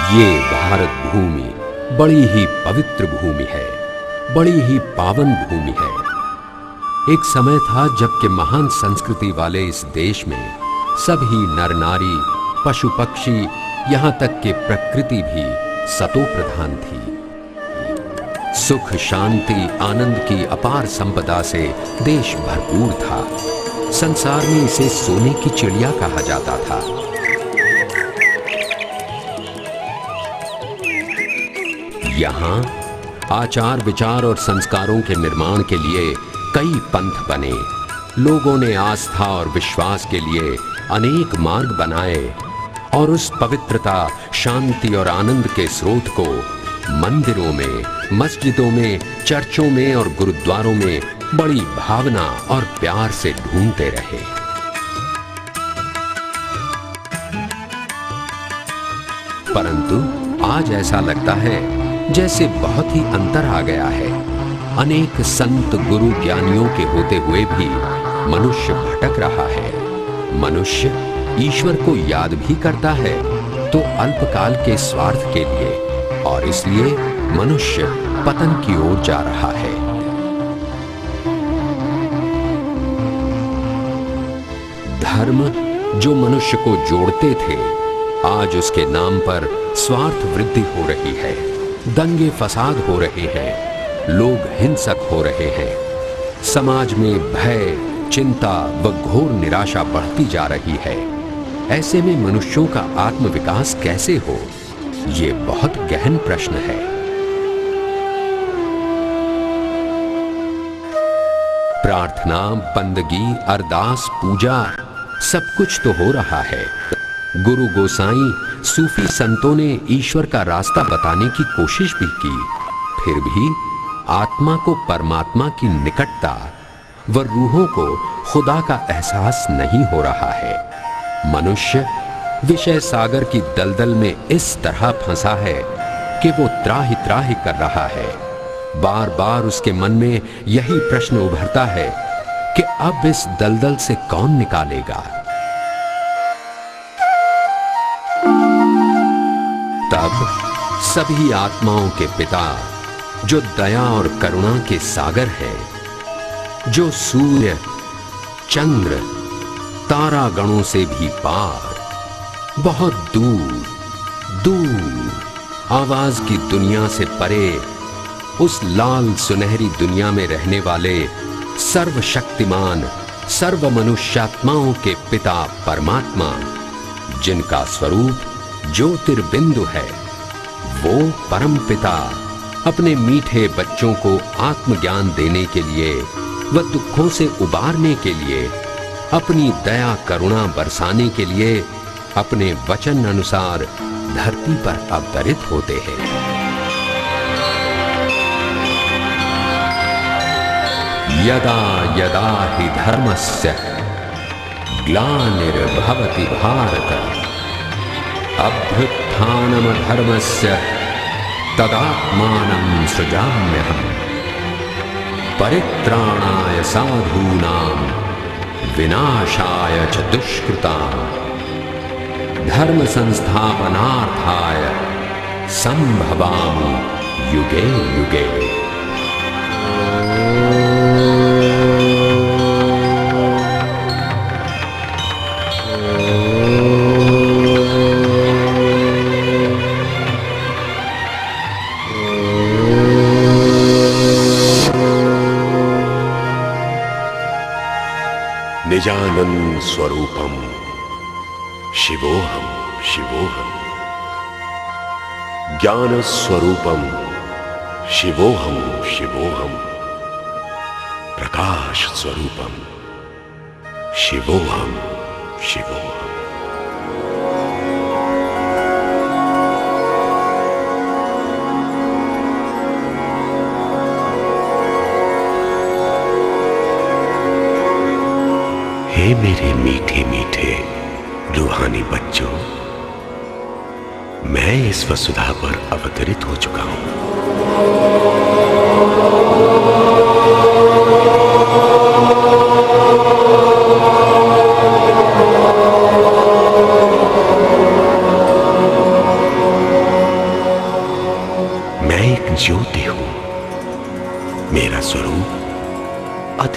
ये भारत भूमि बड़ी ही पवित्र भूमि है, बड़ी ही पावन भूमि है। एक समय था जबकि महान संस्कृति वाले इस देश में सभी नर नारी, पशु पक्षी, यहाँ तक कि प्रकृति भी सतो प्रधान थी। सुख, शांति, आनंद की अपार संपदा से देश भरपूर था। संसार में इसे सोने की चिड़िया कहा जाता था। यहाँ आचार, विचार और संस्कारों के निर्माण के लिए कई पंथ बने। लोगों ने आस्था और विश्वास के लिए अनेक मार्ग बनाए और उस पवित्रता, शांति और आनंद के स्रोत को मंदिरों में, मस्जिदों में, चर्चों में और गुरुद्वारों में बड़ी भावना और प्यार से ढूंढते रहे। परंतु आज ऐसा लगता है जैसे बहुत ही अंतर आ गया है। अनेक संत, गुरु, ज्ञानियों के होते हुए भी मनुष्य भटक रहा है। मनुष्य ईश्वर को याद भी करता है तो अल्पकाल के स्वार्थ के लिए, और इसलिए मनुष्य पतन की ओर जा रहा है। धर्म जो मनुष्य को जोड़ते थे, आज उसके नाम पर स्वार्थ वृद्धि हो रही है। दंगे फसाद हो रहे हैं, लोग हिंसक हो रहे हैं। समाज में भय, चिंता व घोर निराशा बढ़ती जा रही है। ऐसे में मनुष्यों का आत्मविकास कैसे हो, ये बहुत गहन प्रश्न है। प्रार्थना, बंदगी, अरदास, पूजा सब कुछ तो हो रहा है। गुरु, गोसाई, सूफी संतों ने ईश्वर का रास्ता बताने की कोशिश भी की, फिर भी आत्मा को परमात्मा की निकटता व रूहों को खुदा का एहसास नहीं हो रहा है। मनुष्य विषय सागर की दलदल में इस तरह फंसा है कि वो त्राहि त्राहि कर रहा है। बार बार उसके मन में यही प्रश्न उभरता है कि अब इस दलदल से कौन निकालेगा। तब सभी आत्माओं के पिता, जो दया और करुणा के सागर है, जो सूर्य, चंद्र, तारा गणों से भी पार, बहुत दूर दूर आवाज की दुनिया से परे, उस लाल सुनहरी दुनिया में रहने वाले सर्वशक्तिमान, सर्व मनुष्यात्माओं के पिता परमात्मा, जिनका स्वरूप ज्योतिर्बिंदु है, वो परम पिता अपने मीठे बच्चों को आत्मज्ञान देने के लिए व दुखों से उबारने के लिए, अपनी दया करुणा बरसाने के लिए अपने वचन अनुसार धरती पर अवतरित होते हैं। यदा यदा हि धर्मस्य ग्लानिर्भवति भारत, अभ्युत्थानमधर्मस्य तदात्मानं सृजाम्यहम्, परित्राणाय साधूनां विनाशाय च दुष्कृतां, धर्म संस्थापनार्थाय संभवामि युगे युगे। निजानंद स्वरूपम शिवोहम शिवोहम, ज्ञान स्वरूपम शिवोहम शिवोहम, प्रकाश स्वरूपम शिवोहम शिवोहम। हे मेरे मीठे मीठे रूहानी बच्चों, मैं इस वसुधा पर अवतरित हो चुका हूं।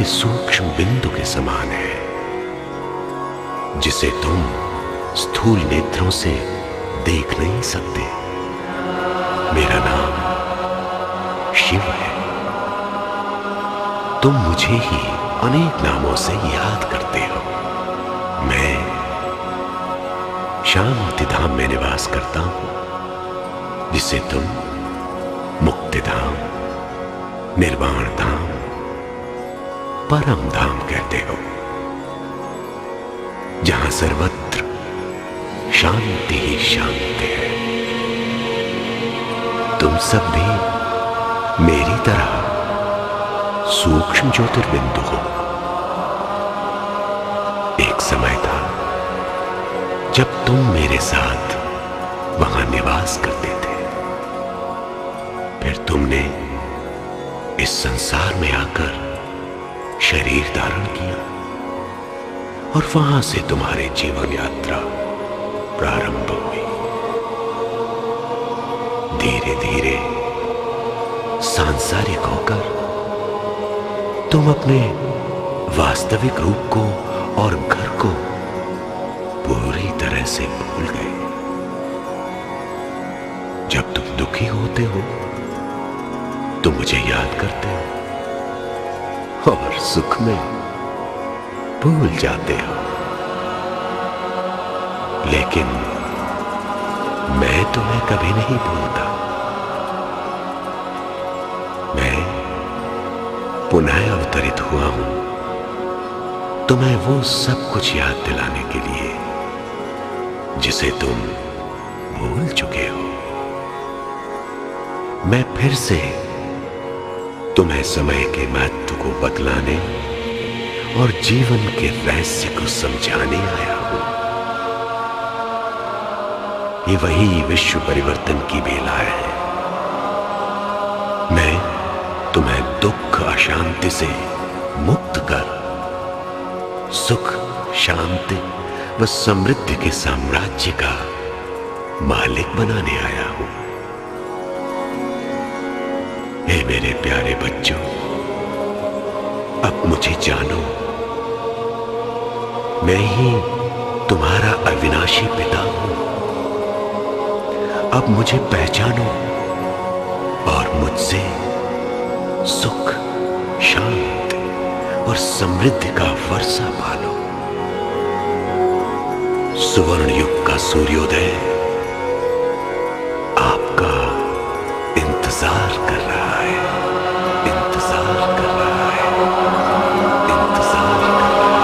अति सूक्ष्म बिंदु के समान है, जिसे तुम स्थूल नेत्रों से देख नहीं सकते। मेरा नाम शिव है। तुम मुझे ही अनेक नामों से याद करते हो। मैं शांति धाम में निवास करता हूं, जिसे तुम मुक्ति धाम, निर्वाण धाम, परम धाम कहते हो, जहां सर्वत्र शांति ही शांति है। तुम सब भी मेरी तरह सूक्ष्म ज्योतिर्बिंदु हो। एक समय था जब तुम मेरे साथ वहां निवास करते थे। फिर तुमने इस संसार में आकर शरीर धारण किया और वहां से तुम्हारी जीवन यात्रा प्रारंभ हुई। धीरे धीरे सांसारिक होकर तुम अपने वास्तविक रूप को और घर को पूरी तरह से भूल गए। जब तुम दुखी होते हो तो मुझे याद करते हो, और सुख में भूल जाते हो। लेकिन मैं तुम्हें कभी नहीं भूलता। मैं पुनः अवतरित हुआ हूं तुम्हें वो सब कुछ याद दिलाने के लिए जिसे तुम भूल चुके हो। मैं फिर से तुम्हें समय के महत्व को बतलाने और जीवन के रहस्य को समझाने आया हूं। ये वही विश्व परिवर्तन की बेला है। मैं तुम्हें दुख अशांति से मुक्त कर सुख, शांति व समृद्धि के साम्राज्य का मालिक बनाने आया हूं। हे मेरे प्यारे बच्चों, अब मुझे जानो। मैं ही तुम्हारा अविनाशी पिता हूं। अब मुझे पहचानो और मुझसे सुख, शांति और समृद्धि का वर्षा पालो। सुवर्ण युग का सूर्योदय आपका इंतजार कर रहा है, इंतजार कर रहा है, इंतजार कर रहा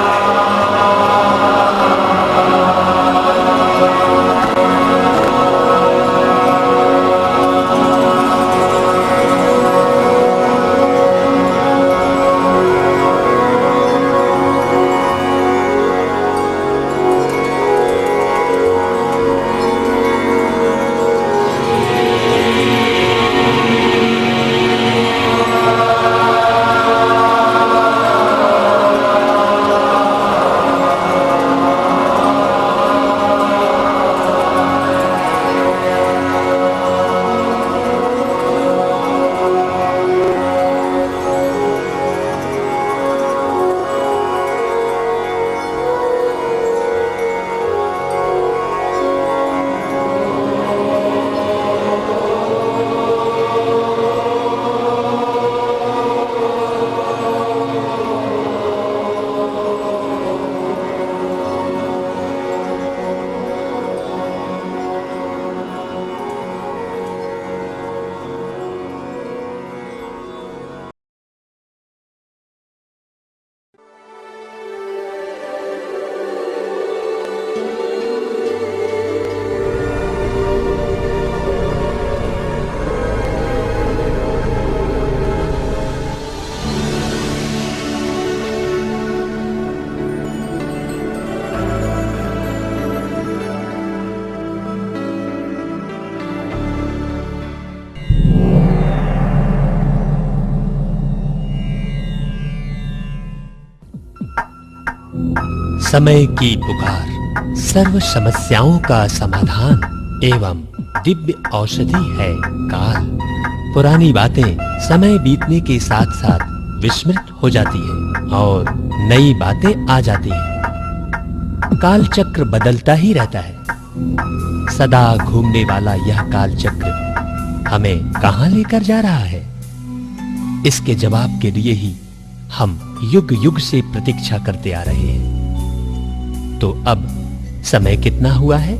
समय की पुकार सर्व समस्याओं का समाधान एवं दिव्य औषधि है काल। पुरानी बातें समय बीतने के साथ साथ विस्मृत हो जाती है, और नई बातें आ जाती हैं। काल चक्र बदलता ही रहता है। सदा घूमने वाला यह काल चक्र हमें कहां लेकर जा रहा है? इसके जवाब के लिए ही हम युग युग से प्रतीक्षा करते आ रहे हैं। तो अब समय कितना हुआ है?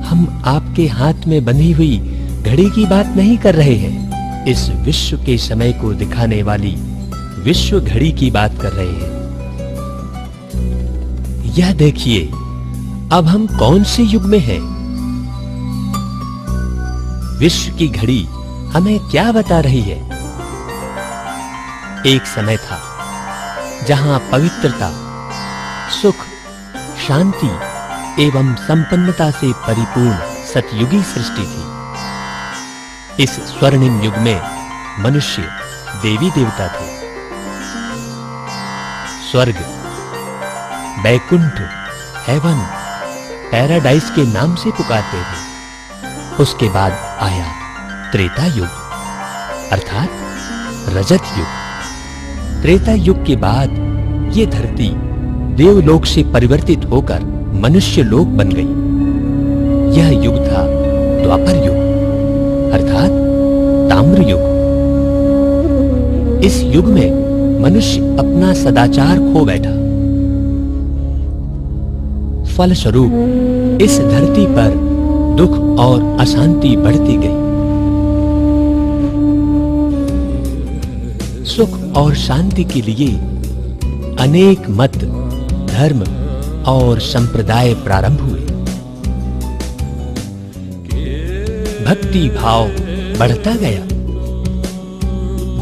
हम आपके हाथ में बंधी हुई घड़ी की बात नहीं कर रहे हैं। इस विश्व के समय को दिखाने वाली विश्व घड़ी की बात कर रहे हैं। यह देखिए, अब हम कौन से युग में हैं? विश्व की घड़ी हमें क्या बता रही है? एक समय था जहां पवित्रता, सुख, शांति एवं संपन्नता से परिपूर्ण सतयुगी सृष्टि थी। इस स्वर्णिम युग में मनुष्य देवी देवता थे। स्वर्ग, बैकुंठ, हेवन, पैराडाइज के नाम से पुकारते थे। उसके बाद आया त्रेता युग अर्थात रजत युग। त्रेता युग के बाद ये धरती देवलोक से परिवर्तित होकर मनुष्य लोक बन गई। यह युग था द्वापर युग अर्थात ताम्र युग। इस युग में मनुष्य अपना सदाचार खो बैठा। फलस्वरूप इस धरती पर दुख और अशांति बढ़ती गई। सुख और शांति के लिए अनेक मत, धर्म और संप्रदाय प्रारंभ हुए। भक्ति भाव बढ़ता गया।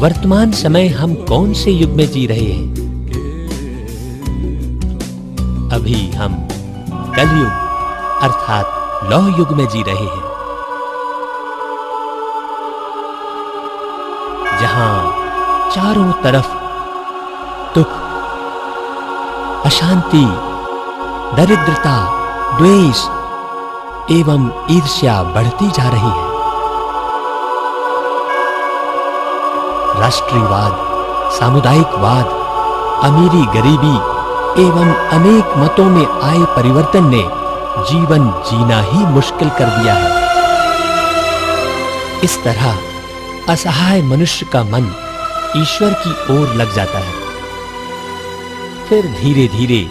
वर्तमान समय हम कौन से युग में जी रहे हैं? अभी हम कलयुग अर्थात लौह युग में जी रहे हैं, जहां चारों तरफ दुख, अशांति, दरिद्रता, द्वेष एवं ईर्ष्या बढ़ती जा रही है। राष्ट्रीयवाद, सामुदायिकवाद, अमीरी गरीबी एवं अनेक मतों में आए परिवर्तन ने जीवन जीना ही मुश्किल कर दिया है। इस तरह असहाय मनुष्य का मन ईश्वर की ओर लग जाता है। फिर धीरे धीरे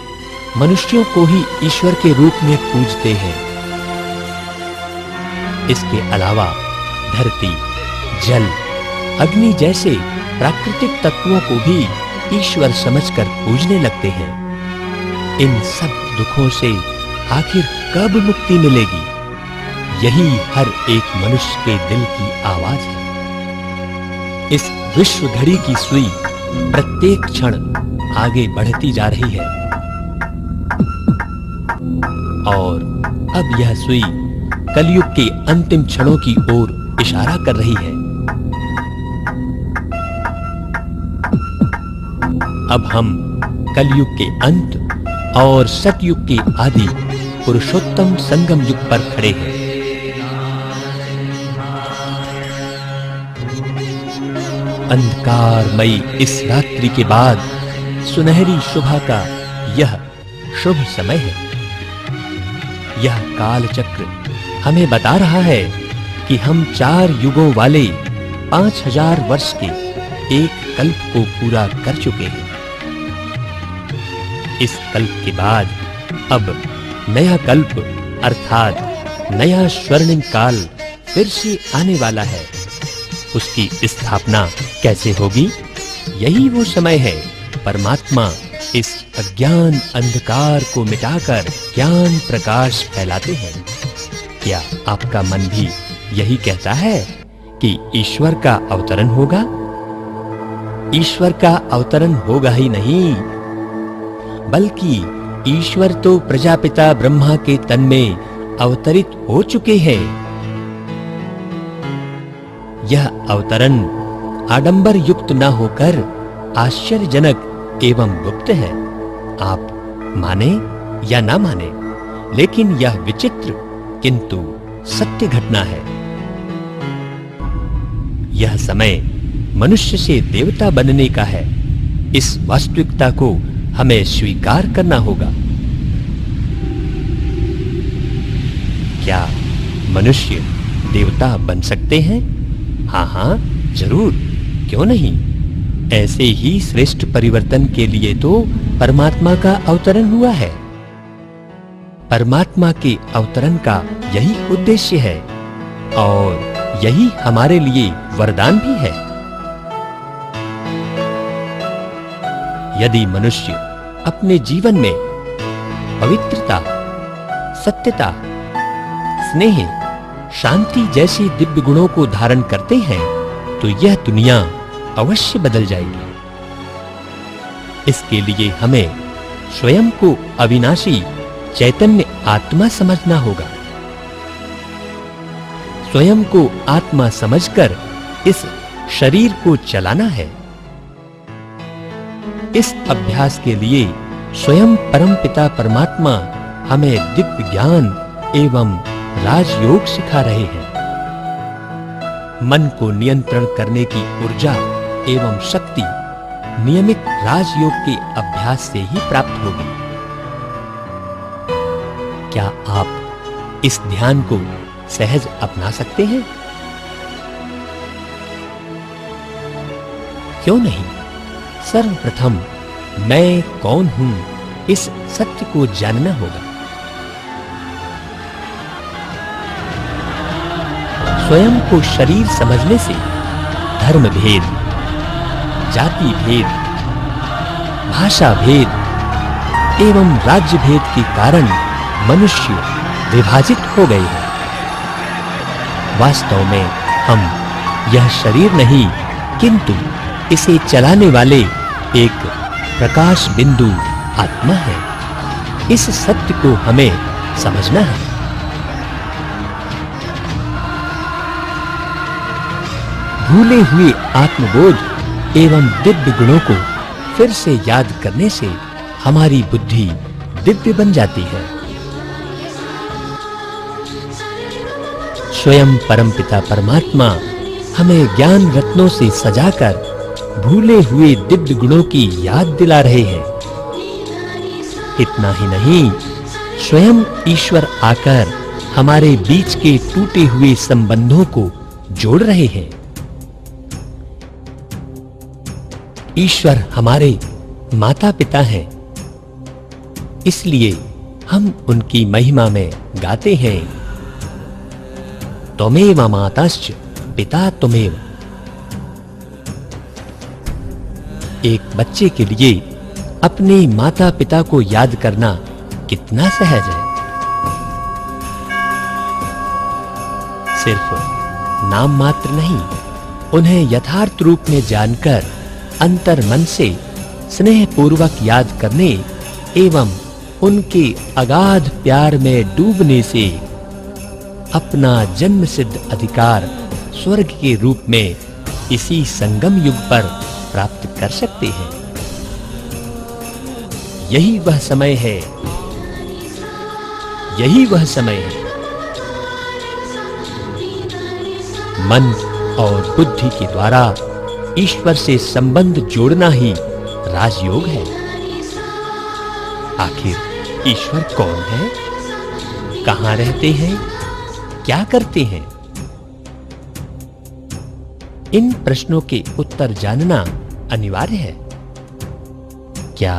मनुष्यों को ही ईश्वर के रूप में पूजते हैं। इसके अलावा धरती, जल, अग्नि जैसे प्राकृतिक तत्वों को भी ईश्वर समझकर पूजने लगते हैं। इन सब दुखों से आखिर कब मुक्ति मिलेगी? यही हर एक मनुष्य के दिल की आवाज है। इस विश्व घड़ी की सुई प्रत्येक क्षण आगे बढ़ती जा रही है और अब यह सुई कलयुग के अंतिम क्षणों की ओर इशारा कर रही है। अब हम कलयुग के अंत और सतयुग के आदि पुरुषोत्तम संगम युग पर खड़े हैं। अंधकारमयी इस रात्रि के बाद सुनहरी शुभा का यह शुभ समय है। यह काल चक्र हमें बता रहा है कि हम 4 युगों वाले 5000 वर्ष के एक कल्प को पूरा कर चुके हैं। इस कल्प के बाद अब नया कल्प अर्थात नया स्वर्णिम काल फिर से आने वाला है। उसकी स्थापना कैसे होगी? यही वो समय है परमात्मा इस अज्ञान अंधकार को मिटाकर ज्ञान प्रकाश फैलाते हैं। क्या आपका मन भी यही कहता है कि ईश्वर का अवतरण होगा? ईश्वर का अवतरण होगा ही नहीं, बल्कि ईश्वर तो प्रजापिता ब्रह्मा के तन में अवतरित हो चुके हैं। यह अवतरण आडंबर युक्त न होकर आश्चर्यजनक एवं गुप्त है। आप माने या ना माने, लेकिन यह विचित्र किंतु सत्य घटना है। यह समय मनुष्य से देवता बनने का है। इस वास्तविकता को हमें स्वीकार करना होगा। क्या मनुष्य देवता बन सकते हैं? हाँ हाँ, जरूर, क्यों नहीं। ऐसे ही श्रेष्ठ परिवर्तन के लिए तो परमात्मा का अवतरण हुआ है। परमात्मा के अवतरण का यही उद्देश्य है और यही हमारे लिए वरदान भी है। यदि मनुष्य अपने जीवन में पवित्रता, सत्यता, स्नेह, शांति जैसे दिव्य गुणों को धारण करते हैं तो यह दुनिया अवश्य बदल जाएगी। इसके लिए हमें स्वयं को अविनाशी चैतन्य आत्मा समझना होगा। स्वयं को आत्मा समझकर इस शरीर को चलाना है। इस अभ्यास के लिए स्वयं परमपिता परमात्मा हमें दिव्य ज्ञान एवं राजयोग सिखा रहे हैं। मन को नियंत्रण करने की ऊर्जा एवं शक्ति नियमित राजयोग के अभ्यास से ही प्राप्त होगी। क्या आप इस ध्यान को सहज अपना सकते हैं? क्यों नहीं? सर्वप्रथम मैं कौन हूं, इस सत्य को जानना होगा। स्वयं को शरीर समझने से धर्म भेद, जाति भेद, भाषा भेद एवं राज्य भेद के कारण मनुष्य विभाजित हो गए हैं। वास्तव में हम यह शरीर नहीं, किंतु इसे चलाने वाले एक प्रकाश बिंदु आत्मा है। इस सत्य को हमें समझना है। भूले हुए आत्मबोध एवं दिव्य गुणों को फिर से याद करने से हमारी बुद्धि दिव्य बन जाती है। स्वयं परमपिता परमात्मा हमें ज्ञान रत्नों से सजाकर भूले हुए दिव्य गुणों की याद दिला रहे हैं। इतना ही नहीं, स्वयं ईश्वर आकर हमारे बीच के टूटे हुए संबंधों को जोड़ रहे हैं। ईश्वर हमारे माता पिता हैं, इसलिए हम उनकी महिमा में गाते हैं, त्वमेव माताश्च पिता त्वमेव। एक बच्चे के लिए अपने माता पिता को याद करना कितना सहज है। सिर्फ नाम मात्र नहीं, उन्हें यथार्थ रूप में जानकर अंतर मन से स्नेह पूर्वक याद करने एवं उनके अगाध प्यार में डूबने से अपना जन्म सिद्ध अधिकार स्वर्ग के रूप में इसी संगम युग पर प्राप्त कर सकते हैं। यही वह समय है, यही वह समय है। मन और बुद्धि के द्वारा ईश्वर से संबंध जोड़ना ही राजयोग है। आखिर ईश्वर कौन है? कहां रहते हैं? क्या करते हैं? इन प्रश्नों के उत्तर जानना अनिवार्य है। क्या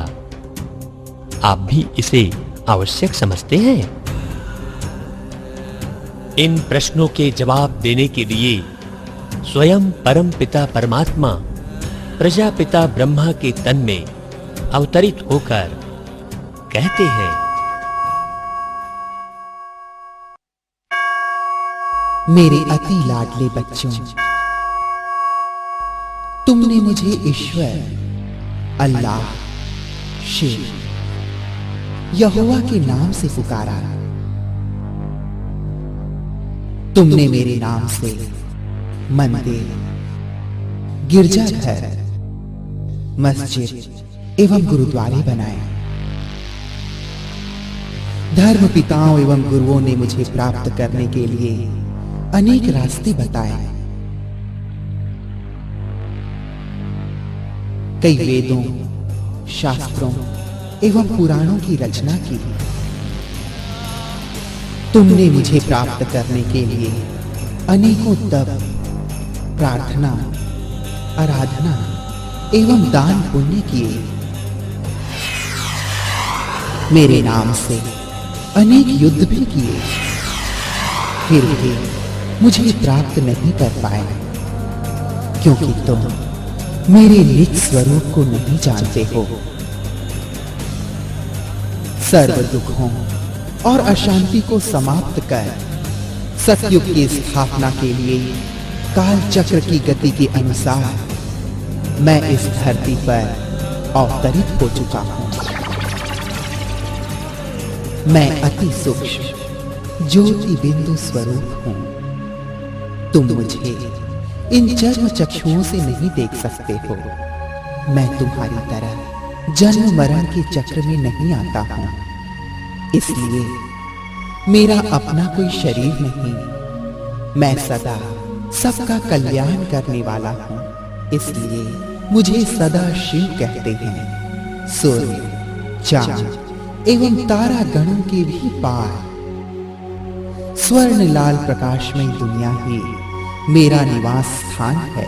आप भी इसे आवश्यक समझते हैं? इन प्रश्नों के जवाब देने के लिए स्वयं परम पिता परमात्मा प्रजापिता ब्रह्मा के तन में अवतरित होकर कहते हैं, मेरे अति लाडले बच्चों, तुमने मुझे ईश्वर, अल्लाह, शिव, यहोवा के नाम से पुकारा। तुमने मेरे नाम से मंदिर, गिरजाघर, मस्जिद एवं गुरुद्वारे बनाए। धर्म पिताओं एवं गुरुओं ने मुझे प्राप्त करने के लिए अनेक रास्ते बताए। कई वेदों, शास्त्रों एवं पुराणों की रचना की। तुमने मुझे प्राप्त करने के लिए अनेकों तप, प्रार्थना, आराधना एवं दान पुण्य किए। मेरे नाम से अनेक युद्ध भी किए, फिर भी मुझे प्राप्त नहीं कर पाए, क्योंकि तुम मेरे निज स्वरूप को नहीं जानते हो। सर्व दुखों और अशांति को समाप्त कर सतयुग की स्थापना के लिए काल चक्र की गति के अनुसार मैं इस धरती पर अवतरित हो चुका हूं। मैं अति सूक्ष्म ज्योति बिंदु स्वरूप हूं। तुम मुझे इन चर्म चक्षुओं से नहीं देख सकते हो। मैं तुम्हारी तरह जन्म मरण के चक्र में नहीं आता हूं, इसलिए मेरा अपना कोई शरीर नहीं। मैं सदा सबका कल्याण करने वाला हूं, इसलिए मुझे सदा शिव कहते हैं। सूर्य, चांद एवं तारा गणों के भी पार स्वर्ण लाल प्रकाशमय दुनिया ही मेरा निवास स्थान है।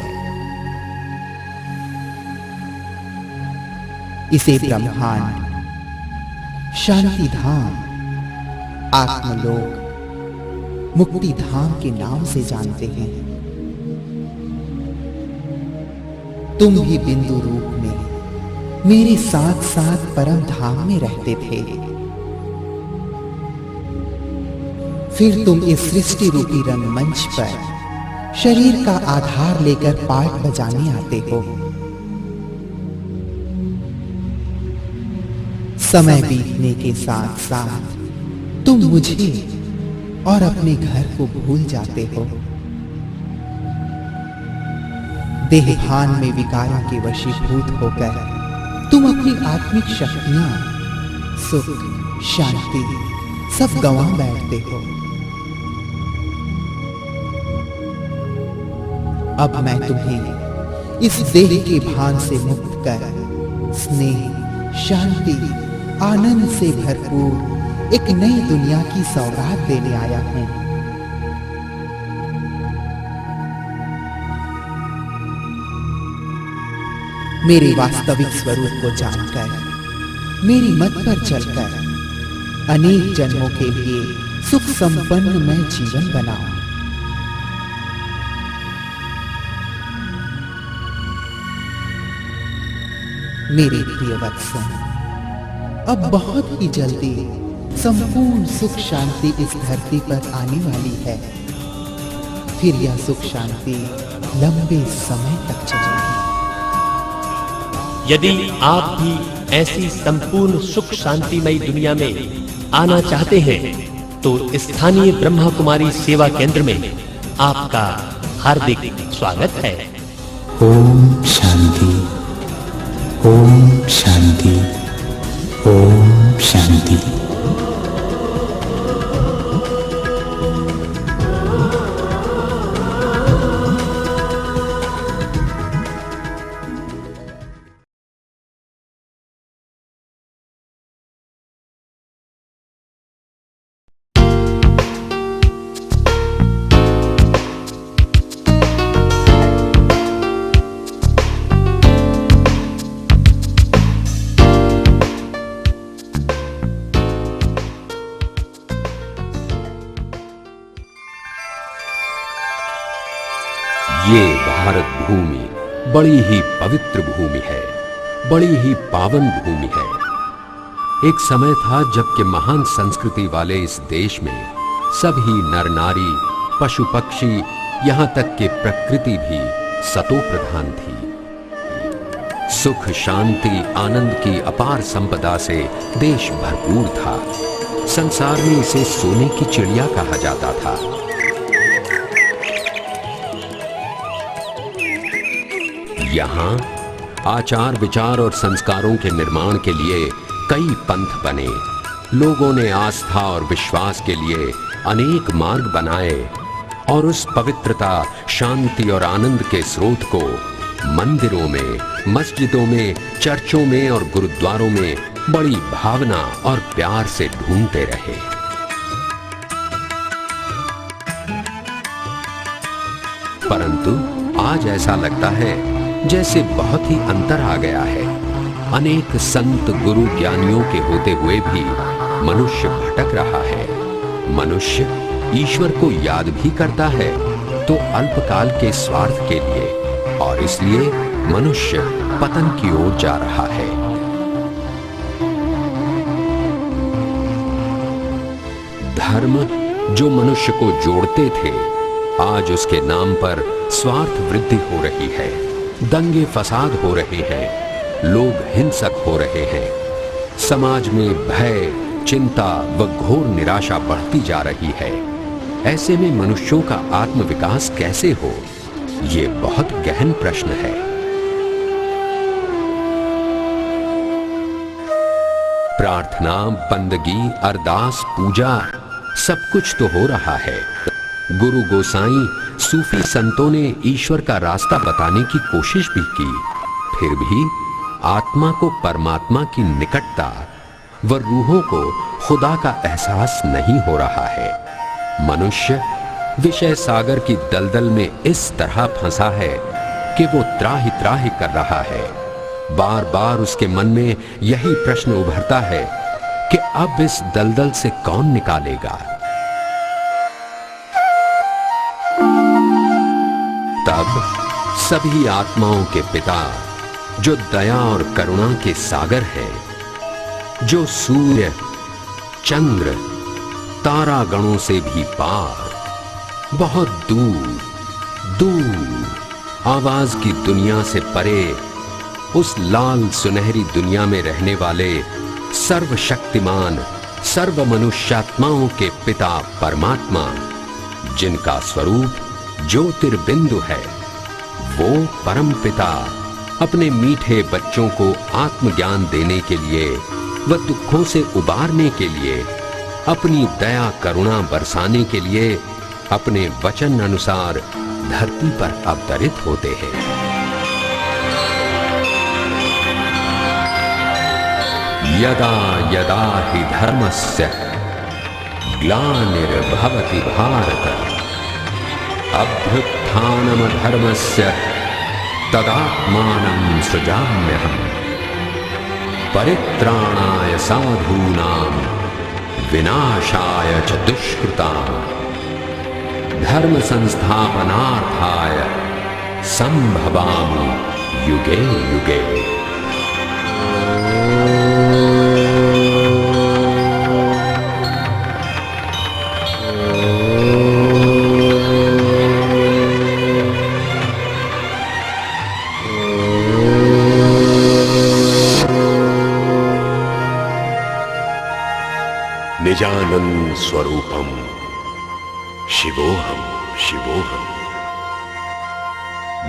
इसे ब्रह्मांड, शांति धाम, आत्मलोक, मुक्ति धाम के नाम से जानते हैं। तुम भी बिंदु रूप में मेरे साथ साथ परम धाम में रहते थे। फिर तुम इस सृष्टि रूपी रंगमंच पर शरीर का आधार लेकर पाठ बजाने आते हो। समय बीतने के साथ साथ तुम मुझे और अपने घर को भूल जाते हो। देहभान में विकारों के वशीभूत होकर तुम अपनी आत्मिक शक्तियां, सुख, शांति सब गंवा बैठते हो। अब मैं तुम्हें इस देह के भान से मुक्त कर स्नेह, शांति, आनंद से भरपूर एक नई दुनिया की सौगात देने आया हूं। मेरे वास्तविक स्वरूप को जानकर, मेरी मत पर चलकर अनेक जन्मों के लिए सुख संपन्न मैं जीवन बनाऊं। मेरे प्रिय वत्सों, अब बहुत ही जल्दी संपूर्ण सुख शांति इस धरती पर आने वाली है। फिर यह सुख शांति लंबे समय तक चलेगी। यदि आप भी ऐसी संपूर्ण सुख शांतिमयी दुनिया में आना चाहते हैं तो स्थानीय ब्रह्मा कुमारी सेवा केंद्र में आपका हार्दिक स्वागत है। ओम शांति, ओम शांति, ओम शांति। ये भारत भूमि बड़ी ही पवित्र भूमि है, बड़ी ही पावन भूमि है। एक समय था जबकि महान संस्कृति वाले इस देश में सभी नर नारी, पशु पक्षी, यहां तक कि प्रकृति भी सतो प्रधान थी। सुख, शांति, आनंद की अपार संपदा से देश भरपूर था। संसार में इसे सोने की चिड़िया कहा जाता था। यहाँ आचार, विचार और संस्कारों के निर्माण के लिए कई पंथ बने। लोगों ने आस्था और विश्वास के लिए अनेक मार्ग बनाए और उस पवित्रता, शांति और आनंद के स्रोत को मंदिरों में, मस्जिदों में, चर्चों में और गुरुद्वारों में बड़ी भावना और प्यार से ढूंढते रहे। परंतु आज ऐसा लगता है जैसे बहुत ही अंतर आ गया है। अनेक संत गुरु ज्ञानियों के होते हुए भी मनुष्य भटक रहा है। मनुष्य ईश्वर को याद भी करता है तो अल्पकाल के स्वार्थ के लिए, और इसलिए मनुष्य पतन की ओर जा रहा है। धर्म जो मनुष्य को जोड़ते थे, आज उसके नाम पर स्वार्थ वृद्धि हो रही है। दंगे फसाद हो रहे हैं, लोग हिंसक हो रहे हैं। समाज में भय, चिंता व घोर निराशा बढ़ती जा रही है। ऐसे में मनुष्यों का आत्मविकास कैसे हो, ये बहुत गहन प्रश्न है। प्रार्थना, बंदगी, अरदास, पूजा सब कुछ तो हो रहा है। गुरु गोसाई, सूफी संतों ने ईश्वर का रास्ता बताने की कोशिश भी की, फिर भी आत्मा को परमात्मा की निकटता व रूहों को खुदा का एहसास नहीं हो रहा है। मनुष्य विषय सागर की दलदल में इस तरह फंसा है कि वो त्राहि त्राहि कर रहा है। बार बार उसके मन में यही प्रश्न उभरता है कि अब इस दलदल से कौन निकालेगा। तब सभी आत्माओं के पिता, जो दया और करुणा के सागर हैं, जो सूर्य, चंद्र, तारा गणों से भी पार, बहुत दूर दूर आवाज की दुनिया से परे, उस लाल सुनहरी दुनिया में रहने वाले सर्वशक्तिमान सर्व मनुष्यात्माओं के पिता परमात्मा, जिनका स्वरूप ज्योतिर्बिंदु है, वो परम पिता अपने मीठे बच्चों को आत्मज्ञान देने के लिए व दुखों से उबारने के लिए, अपनी दया करुणा बरसाने के लिए अपने वचन अनुसार धरती पर अवतरित होते हैं। यदा यदा हि धर्मस्य ग्लानिर्भवति भारत, अभ्युत्थानमधर्मस्य तदात्मानं सृजाम्यहम्, परित्राणाय साधूनां विनाशाय च दुष्कृतां, धर्म संस्थापनार्थाय संभवामि युगे युगे। निजानंद स्वरूपम शिवोहम शिवोहम,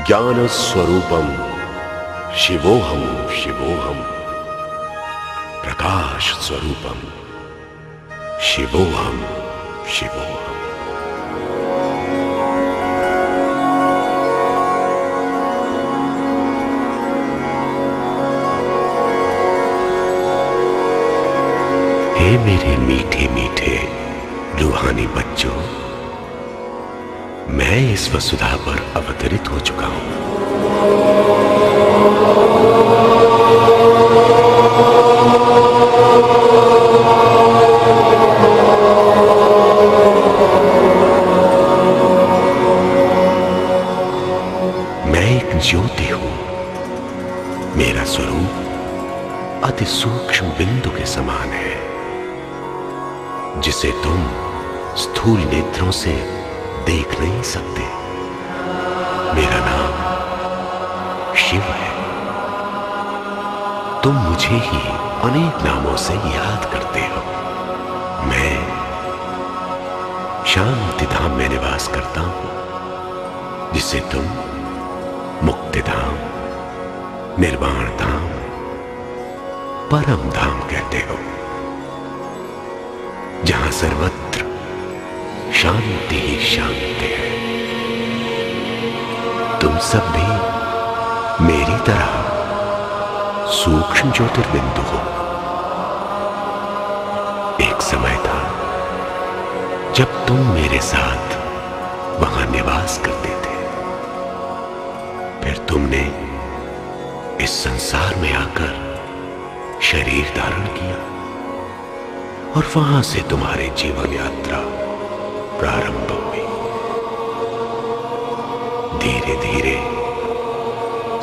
ज्ञान स्वरूपम शिवोहम शिवोहम, प्रकाश स्वरूपम शिवोहम शिवोहम। हे मेरे मीठे मीठे रूहानी बच्चों, मैं इस वसुधा पर अवतरित हो चुका हूं। मैं एक ज्योति हूं। मेरा स्वरूप अति सूक्ष्म बिंदु के समान है, जिसे तुम स्थूल नेत्रों से देख नहीं सकते। मेरा नाम शिव है। तुम मुझे ही अनेक नामों से याद करते हो। मैं शांति धाम में निवास करता हूं, जिसे तुम मुक्ति धाम, निर्वाण धाम, परम धाम कहते हो, जहां सर्वत्र शांति ही शांति है। तुम सब भी मेरी तरह सूक्ष्म ज्योतिर्बिंदु हो। एक समय था जब तुम मेरे साथ वहां निवास करते थे। फिर तुमने इस संसार में आकर शरीर धारण किया और वहां से तुम्हारी जीवन यात्रा प्रारंभ हुई। धीरे धीरे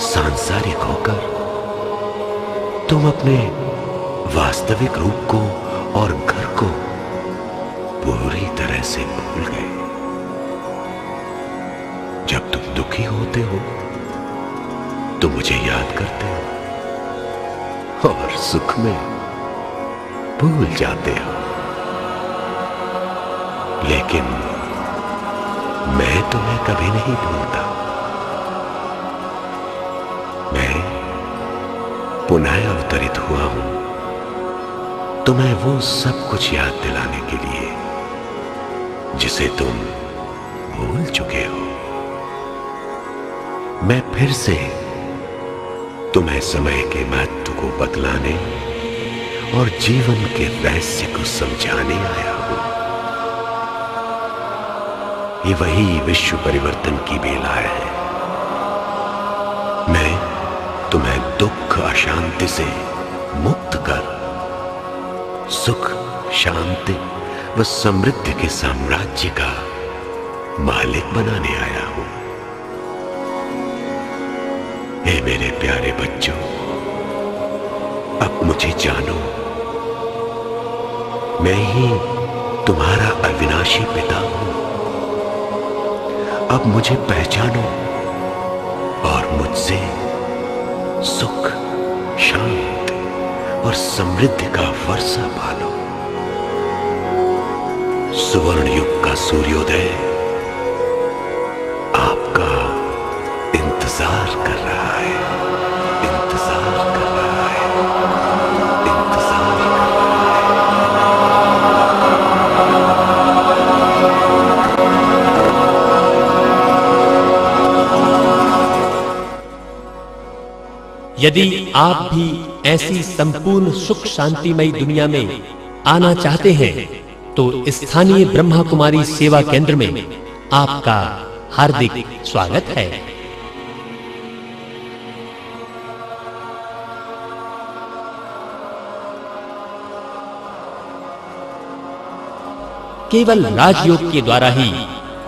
सांसारिक होकर तुम अपने वास्तविक रूप को और घर को पूरी तरह से भूल गए। जब तुम दुखी होते हो तो मुझे याद करते हो और सुख में भूल जाते हो। लेकिन मैं तुम्हें कभी नहीं भूलता। मैं पुनः अवतरित हुआ हूं तुम्हें वो सब कुछ याद दिलाने के लिए जिसे तुम भूल चुके हो। मैं फिर से तुम्हें समय के महत्व को बतलाने और जीवन के रहस्य को समझाने आया हूं। ये वही विश्व परिवर्तन की बेला है। मैं तुम्हें दुख अशांति से मुक्त कर सुख, शांति व समृद्धि के साम्राज्य का मालिक बनाने आया हूं। हे मेरे प्यारे बच्चों, अब मुझे जानो। मैं ही तुम्हारा अविनाशी पिता हूं। अब मुझे पहचानो और मुझसे सुख, शांति और समृद्धि का वर्षा पालो। सुवर्ण युग का सूर्योदय आपका इंतजार कर रहा है। इंतजार कर रहा है। इंतजार कर रहा है। यदि आप भी ऐसी संपूर्ण सुख शांतिमयी दुनिया में आना चाहते हैं तो स्थानीय ब्रह्मा कुमारी सेवा केंद्र में आपका हार्दिक स्वागत है। केवल राजयोग के द्वारा ही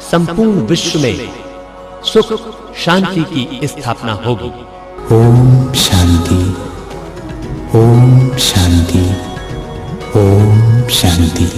संपूर्ण विश्व में सुख शांति की स्थापना होगी। ओम शांति, ओम शांति, ओम शांति।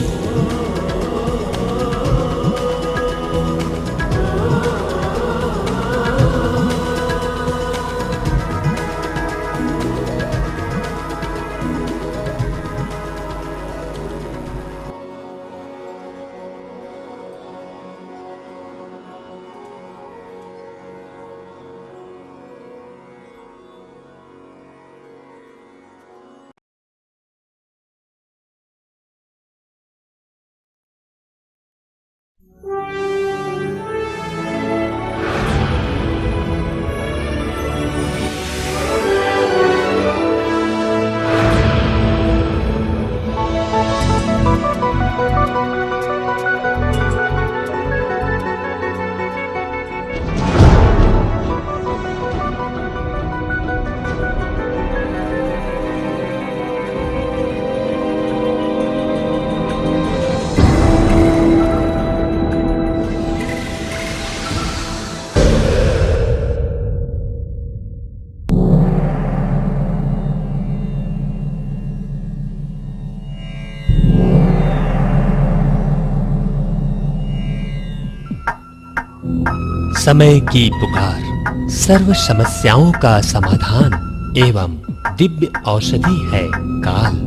समय की पुकार सर्व समस्याओं का समाधान एवं दिव्य औषधि है काल।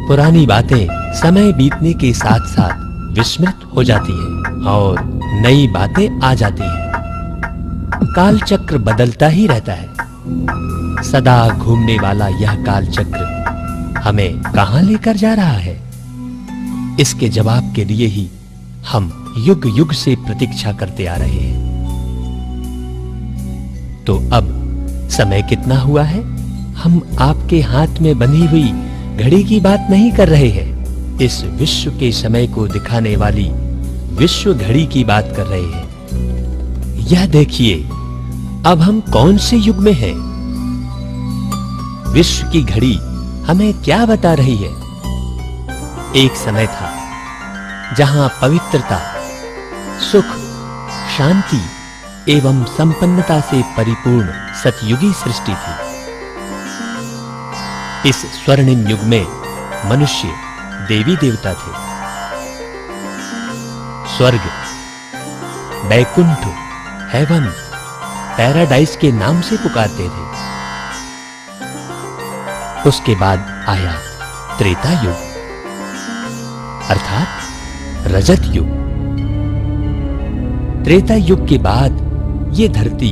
पुरानी बातें समय बीतने के साथ साथ विस्मृत हो जाती हैं और नई बातें आ जाती हैं। काल चक्र बदलता ही रहता है। सदा घूमने वाला यह काल चक्र हमें कहां लेकर जा रहा है? इसके जवाब के लिए ही हम युग युग से प्रतीक्षा करते आ रहे हैं। तो अब समय कितना हुआ है? हम आपके हाथ में बंधी हुई घड़ी की बात नहीं कर रहे हैं। इस विश्व के समय को दिखाने वाली विश्व घड़ी की बात कर रहे हैं। यह देखिए, अब हम कौन से युग में हैं? विश्व की घड़ी हमें क्या बता रही है? एक समय था जहां पवित्रता, सुख, शांति एवं संपन्नता से परिपूर्ण सतयुगी सृष्टि थी। इस स्वर्णिम युग में मनुष्य देवी देवता थे। स्वर्ग, बैकुंठ, हेवन, पैराडाइज के नाम से पुकारते थे। उसके बाद आया त्रेता युग अर्थात रजत युग। त्रेता युग के बाद ये धरती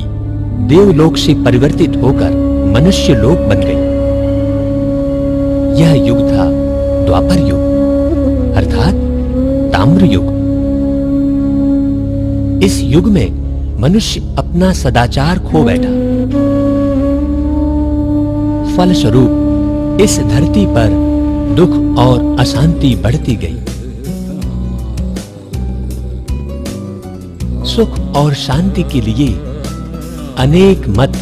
देवलोक से परिवर्तित होकर मनुष्य लोक बन गई। यह युग था द्वापर युग अर्थात ताम्र युग। इस युग में मनुष्य अपना सदाचार खो बैठा। फलस्वरूप इस धरती पर दुख और अशांति बढ़ती गई। सुख और शांति के लिए अनेक मत,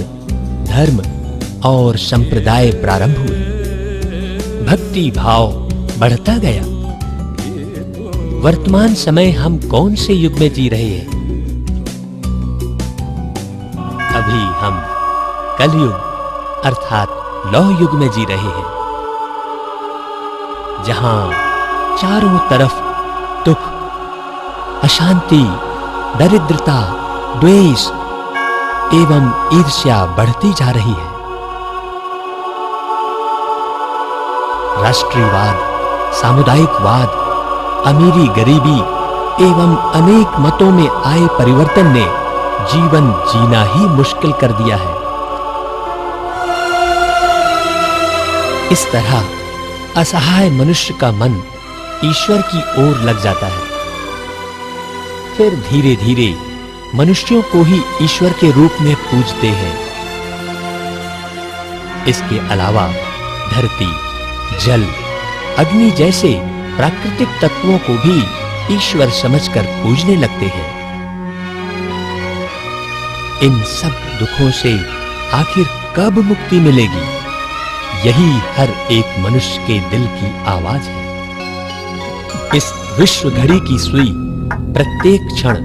धर्म और संप्रदाय प्रारंभ हुए। भक्ति भाव बढ़ता गया। वर्तमान समय हम कौन से युग में जी रहे हैं? अभी हम कलयुग अर्थात लौह युग में जी रहे हैं, जहां चारों तरफ दुख, अशांति, दरिद्रता, द्वेष एवं ईर्ष्या बढ़ती जा रही है। राष्ट्रीयवाद, सामुदायिकवाद, अमीरी गरीबी एवं अनेक मतों में आए परिवर्तन ने जीवन जीना ही मुश्किल कर दिया है। इस तरह असहाय मनुष्य का मन ईश्वर की ओर लग जाता है। फिर धीरे धीरे मनुष्यों को ही ईश्वर के रूप में पूजते हैं। इसके अलावा धरती, जल, अग्नि जैसे प्राकृतिक तत्वों को भी ईश्वर समझकर पूजने लगते हैं। इन सब दुखों से आखिर कब मुक्ति मिलेगी? यही हर एक मनुष्य के दिल की आवाज है। इस विश्व घड़ी की सुई प्रत्येक क्षण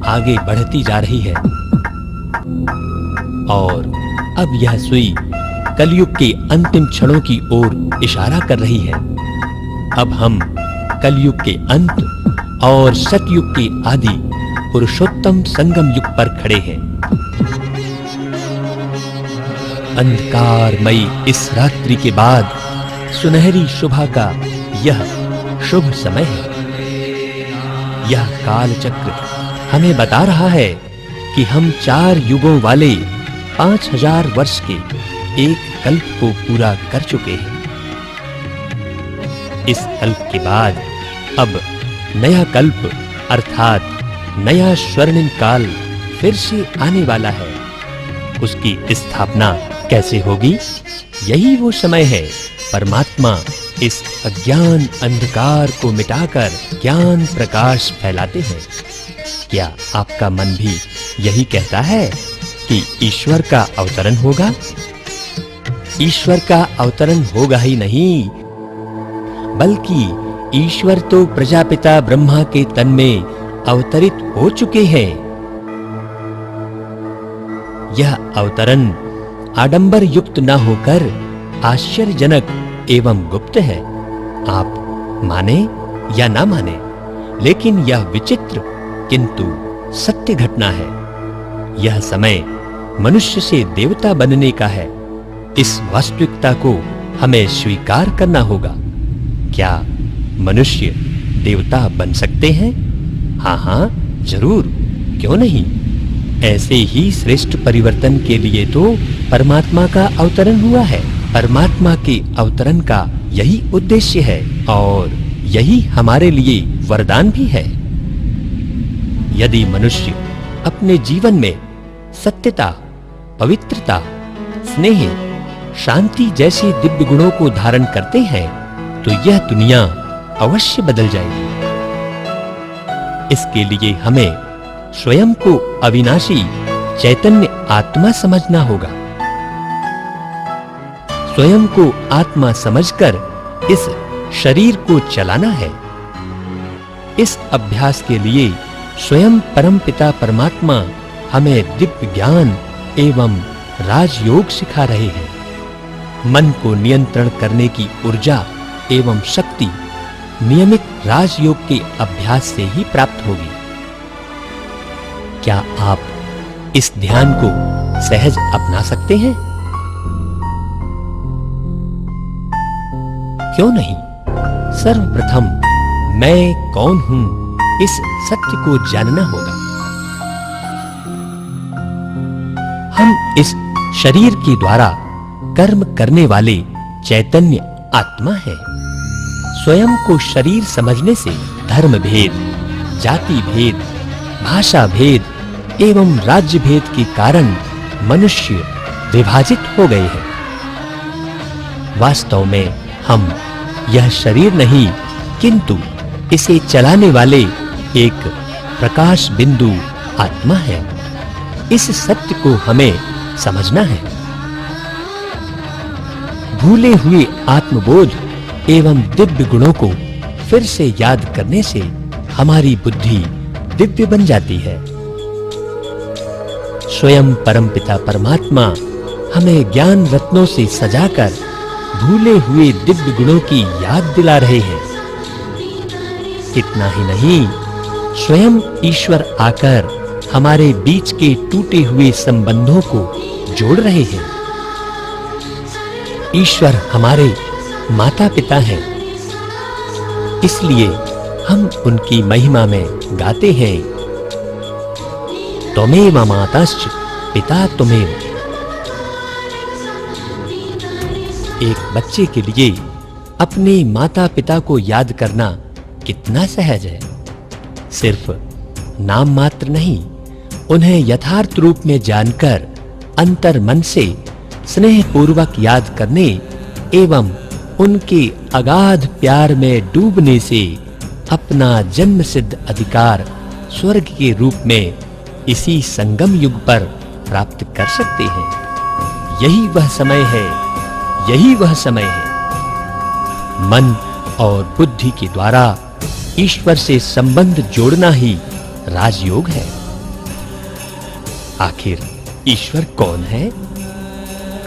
आगे बढ़ती जा रही है और अब यह सुई कलयुग के अंतिम क्षणों की ओर इशारा कर रही है। अब हम कलयुग के अंत और सतयुग के आदि पुरुषोत्तम संगम युग पर खड़े हैं। अंधकारमयी इस रात्रि के बाद सुनहरी शुभा का यह शुभ समय है। यह काल चक्र हमें बता रहा है कि हम 4 युगों वाले 5000 वर्ष के एक कल्प को पूरा कर चुके हैं। इस कल्प के बाद अब नया कल्प अर्थात नया स्वर्णिम काल फिर से आने वाला है। उसकी स्थापना कैसे होगी? यही वो समय है परमात्मा इस अज्ञान अंधकार को मिटाकर ज्ञान प्रकाश फैलाते हैं। क्या आपका मन भी यही कहता है कि ईश्वर का अवतरण होगा? ईश्वर का अवतरण होगा ही नहीं, बल्कि ईश्वर तो प्रजापिता ब्रह्मा के तन में अवतरित हो चुके हैं। यह अवतरण आडंबर युक्त न होकर आश्चर्यजनक एवं गुप्त है। आप माने या ना माने, लेकिन यह विचित्र किंतु सत्य घटना है। यह समय मनुष्य से देवता बनने का है। इस वास्तविकता को हमें स्वीकार करना होगा। क्या मनुष्य देवता बन सकते हैं? हाँ हाँ, जरूर, क्यों नहीं। ऐसे ही श्रेष्ठ परिवर्तन के लिए तो परमात्मा का अवतरण हुआ है। परमात्मा के अवतरण का यही उद्देश्य है और यही हमारे लिए वरदान भी है। यदि मनुष्य अपने जीवन में सत्यता, पवित्रता, स्नेह, शांति जैसे दिव्य गुणों को धारण करते हैं तो यह दुनिया अवश्य बदल जाएगी। इसके लिए हमें स्वयं को अविनाशी चैतन्य आत्मा समझना होगा। स्वयं को आत्मा समझकर इस शरीर को चलाना है। इस अभ्यास के लिए स्वयं परमपिता परमात्मा हमें दिव्य ज्ञान एवं राजयोग सिखा रहे हैं। मन को नियंत्रण करने की ऊर्जा एवं शक्ति नियमित राजयोग के अभ्यास से ही प्राप्त होगी। क्या आप इस ध्यान को सहज अपना सकते हैं? क्यों नहीं? सर्वप्रथम मैं कौन हूं, इस सत्य को जानना होगा। हम इस शरीर के द्वारा कर्म करने वाले चैतन्य आत्मा है। स्वयं को शरीर समझने से धर्म भेद, जाति भेद, भाषा भेद एवं राज्य भेद के कारण मनुष्य विभाजित हो गए हैं। वास्तव में हम यह शरीर नहीं, किंतु इसे चलाने वाले एक प्रकाश बिंदु आत्मा है। इस सत्य को हमें समझना है। भूले हुए आत्मबोध एवं दिव्य गुणों को फिर से याद करने से हमारी बुद्धि दिव्य बन जाती है। स्वयं परमपिता परमात्मा हमें ज्ञान रत्नों से सजाकर भूले हुए दिव्य गुणों की याद दिला रहे हैं। इतना ही नहीं, स्वयं ईश्वर आकर हमारे बीच के टूटे हुए संबंधों को जोड़ रहे हैं। ईश्वर हमारे माता पिता हैं, इसलिए हम उनकी महिमा में गाते हैं, त्वमेव माताश्च पिता त्वमेव। एक बच्चे के लिए अपने माता पिता को याद करना कितना सहज है। सिर्फ नाम मात्र नहीं, उन्हें यथार्थ रूप में जानकर अंतर मन से स्नेह पूर्वक याद करने एवं उनके अगाध प्यार में डूबने से अपना जन्म सिद्ध अधिकार स्वर्ग के रूप में इसी संगम युग पर प्राप्त कर सकते हैं। यही वह समय है, यही वह समय है। मन और बुद्धि के द्वारा ईश्वर से संबंध जोड़ना ही राजयोग है। आखिर ईश्वर कौन है?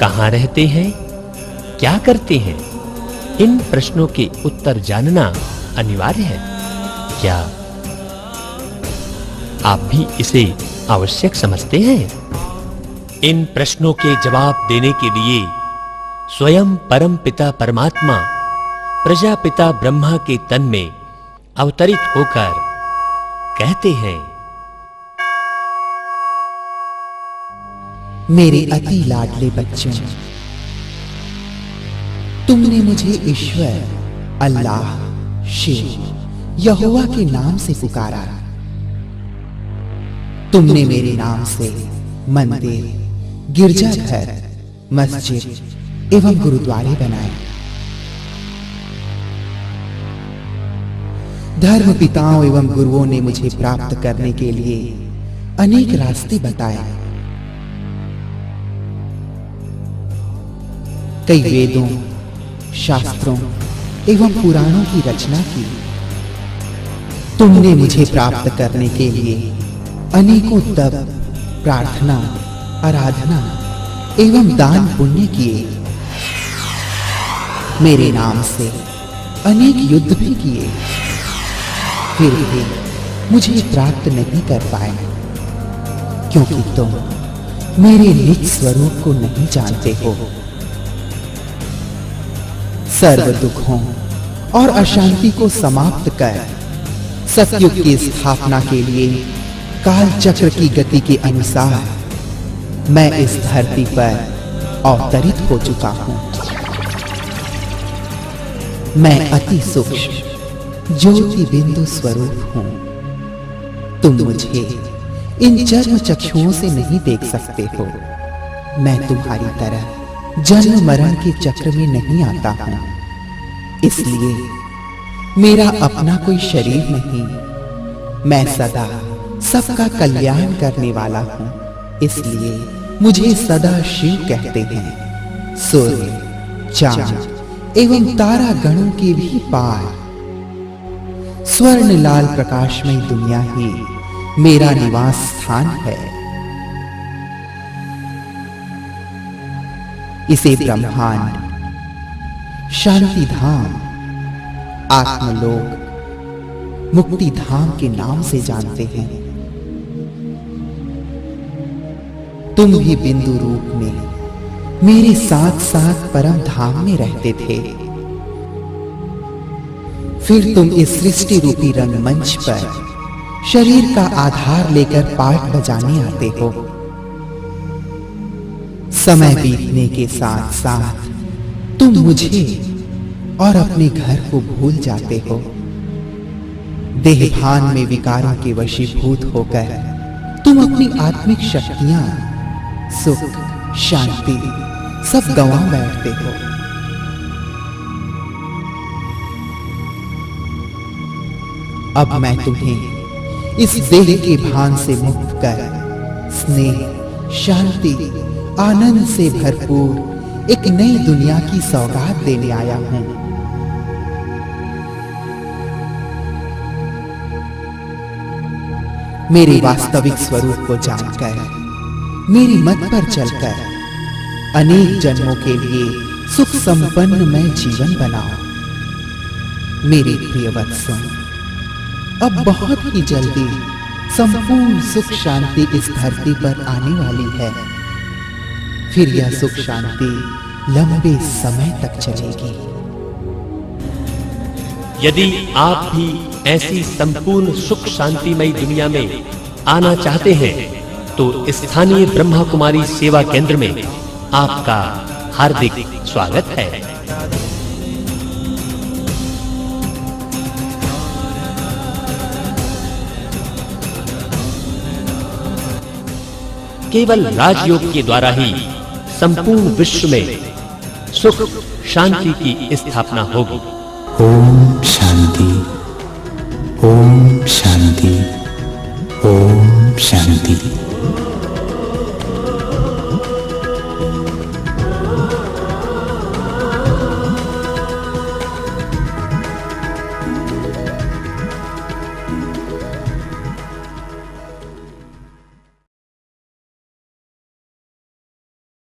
कहां रहते हैं? क्या करते हैं? इन प्रश्नों के उत्तर जानना अनिवार्य है। क्या आप भी इसे आवश्यक समझते हैं? इन प्रश्नों के जवाब देने के लिए स्वयं परम पिता परमात्मा प्रजापिता ब्रह्मा के तन में अवतरित होकर कहते हैं, मेरे अति लाडले बच्चों, तुमने मुझे ईश्वर, अल्लाह, शिव, यहोवा के नाम से पुकारा। तुमने मेरे नाम से मंदिर, गिरजाघर, मस्जिद एवं गुरुद्वारे बनाए। धर्म पिताओं एवं गुरुओं ने मुझे प्राप्त करने के लिए अनेक रास्ते बताए। कई वेदों, शास्त्रों एवं पुराणों की रचना की। तुमने मुझे प्राप्त करने के लिए अनेकों तप, प्रार्थना, आराधना एवं दान पुण्य किए। मेरे नाम से अनेक युद्ध भी किए, फिर भी मुझे प्राप्त नहीं कर पाए, क्योंकि तुम मेरे निज स्वरूप को नहीं जानते हो। सर्व दुखों और अशांति को समाप्त कर सतयुग की स्थापना के लिए काल चक्र की गति के अनुसार मैं इस धरती पर अवतरित हो चुका हूं। मैं अति सूक्ष्म ज्योति बिंदु स्वरूप हूं। तुम मुझे इन चर्म चक्षुओं से नहीं देख सकते हो, मैं तुम्हारी तरह जन्म मरण के चक्र में नहीं आता हूं, इसलिए मेरा अपना कोई शरीर नहीं। मैं सदा सबका कल्याण करने वाला हूं, इसलिए मुझे सदा शिव कहते हैं। सूर्य, चांद एवं तारा गणों के भी पार स्वर्ण लाल प्रकाशमय दुनिया ही मेरा निवास स्थान है। इसे ब्रह्मांड, शांति धाम, आत्मलोक, मुक्ति धाम के नाम से जानते हैं। तुम भी बिंदु रूप में मेरे साथ साथ परम धाम में रहते थे। फिर तुम इस सृष्टि रूपी रंगमंच पर शरीर का आधार लेकर पाठ बजाने आते हो। समय बीतने के साथ साथ तुम मुझे और अपने घर को भूल जाते हो। देहभान में विकारों के वशीभूत होकर तुम अपनी आत्मिक शक्तियां, सुख, शांति सब गंवा बैठते हो। अब मैं तुम्हें इस देह के भान से मुक्त कर स्नेह, शांति, आनंद से भरपूर एक नई दुनिया की सौगात देने आया हूं। मेरे वास्तविक स्वरूप को जानकर, मेरी मत पर चलकर अनेक जन्मों के लिए सुख संपन्न मैं जीवन बनाओ। मेरे प्रिय वत्सों, अब बहुत ही जल्दी संपूर्ण सुख शांति इस धरती पर आने वाली है। फिर यह सुख शांति लंबे समय तक चलेगी। यदि आप भी ऐसी संपूर्ण सुख शांतिमयी दुनिया में आना चाहते हैं तो स्थानीय ब्रह्मा कुमारी सेवा केंद्र में आपका हार्दिक स्वागत है। केवल राजयोग के द्वारा ही संपूर्ण विश्व में सुख शांति की स्थापना होगी। ओम शांति, ओम शांति, ओम शांति।